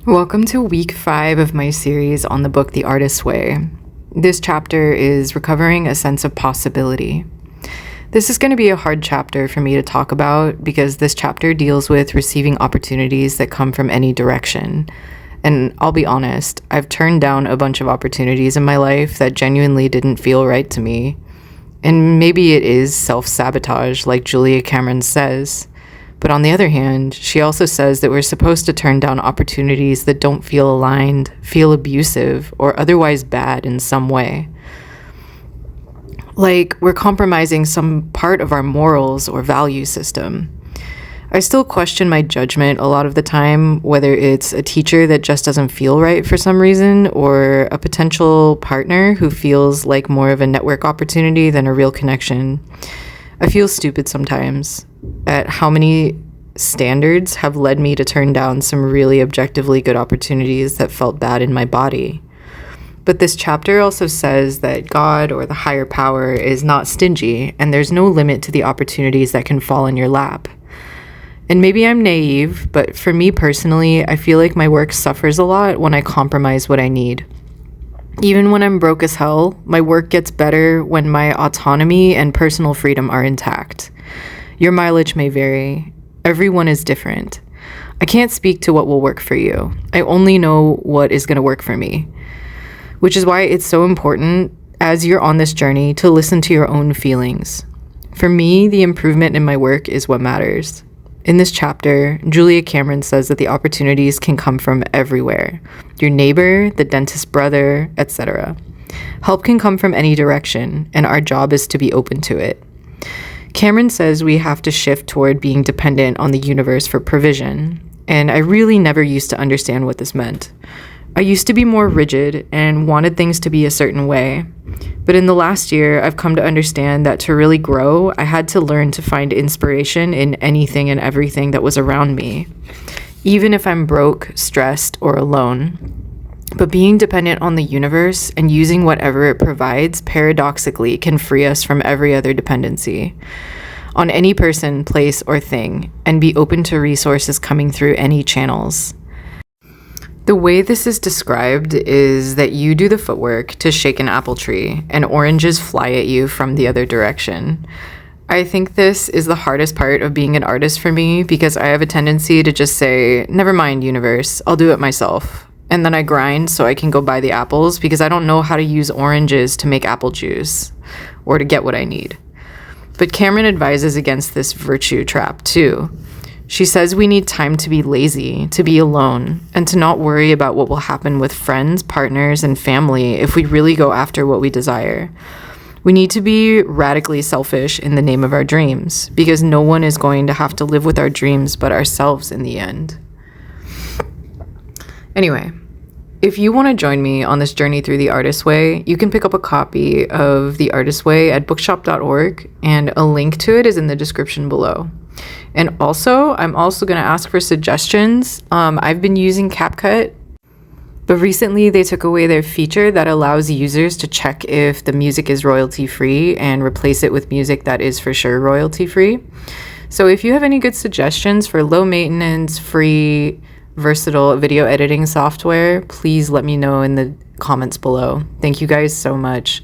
Welcome to week 5 of my series on the book The Artist's Way. This chapter is recovering a sense of possibility. This is going to be a hard chapter for me to talk about because this chapter deals with receiving opportunities that come from any direction. And I'll be honest, I've turned down a bunch of opportunities in my life that genuinely didn't feel right to me. And maybe it is self-sabotage, like Julia Cameron says. But on the other hand, she also says that we're supposed to turn down opportunities that don't feel aligned, feel abusive, or otherwise bad in some way. Like we're compromising some part of our morals or value system. I still question my judgment a lot of the time, whether it's a teacher that just doesn't feel right for some reason, or a potential partner who feels like more of a network opportunity than a real connection. I feel stupid sometimes at how many standards have led me to turn down some really objectively good opportunities that felt bad in my body. But this chapter also says that God or the higher power is not stingy, and there's no limit to the opportunities that can fall in your lap. And maybe I'm naive, but for me personally, I feel like my work suffers a lot when I compromise what I need. Even when I'm broke as hell, my work gets better when my autonomy and personal freedom are intact. Your mileage may vary. Everyone is different. I can't speak to what will work for you. I only know what is going to work for me. Which is why it's so important, as you're on this journey, to listen to your own feelings. For me, the improvement in my work is what matters. In this chapter, Julia Cameron says that the opportunities can come from everywhere. Your neighbor, the dentist's brother, etc. Help can come from any direction, and our job is to be open to it. Cameron says we have to shift toward being dependent on the universe for provision, and I really never used to understand what this meant. I used to be more rigid and wanted things to be a certain way. But in the last year, I've come to understand that to really grow, I had to learn to find inspiration in anything and everything that was around me, even if I'm broke, stressed, or alone. But being dependent on the universe and using whatever it provides paradoxically can free us from every other dependency on any person, place, or thing, and be open to resources coming through any channels. The way this is described is that you do the footwork to shake an apple tree and oranges fly at you from the other direction. I think this is the hardest part of being an artist for me because I have a tendency to just say, never mind, universe, I'll do it myself. And then I grind so I can go buy the apples because I don't know how to use oranges to make apple juice or to get what I need. But Cameron advises against this virtue trap too. She says we need time to be lazy, to be alone, and to not worry about what will happen with friends, partners, and family if we really go after what we desire. We need to be radically selfish in the name of our dreams, because no one is going to have to live with our dreams but ourselves in the end. Anyway, if you want to join me on this journey through The Artist's Way, you can pick up a copy of The Artist's Way at bookshop.org, and a link to it is in the description below. And also, I'm also going to ask for suggestions. I've been using CapCut, but recently they took away their feature that allows users to check if the music is royalty-free and replace it with music that is for sure royalty-free. So if you have any good suggestions for low-maintenance, free, versatile video editing software, please let me know in the comments below. Thank you guys so much.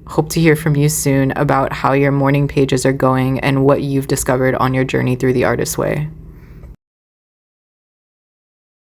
Hope to hear from you soon about how your morning pages are going and what you've discovered on your journey through The Artist's Way.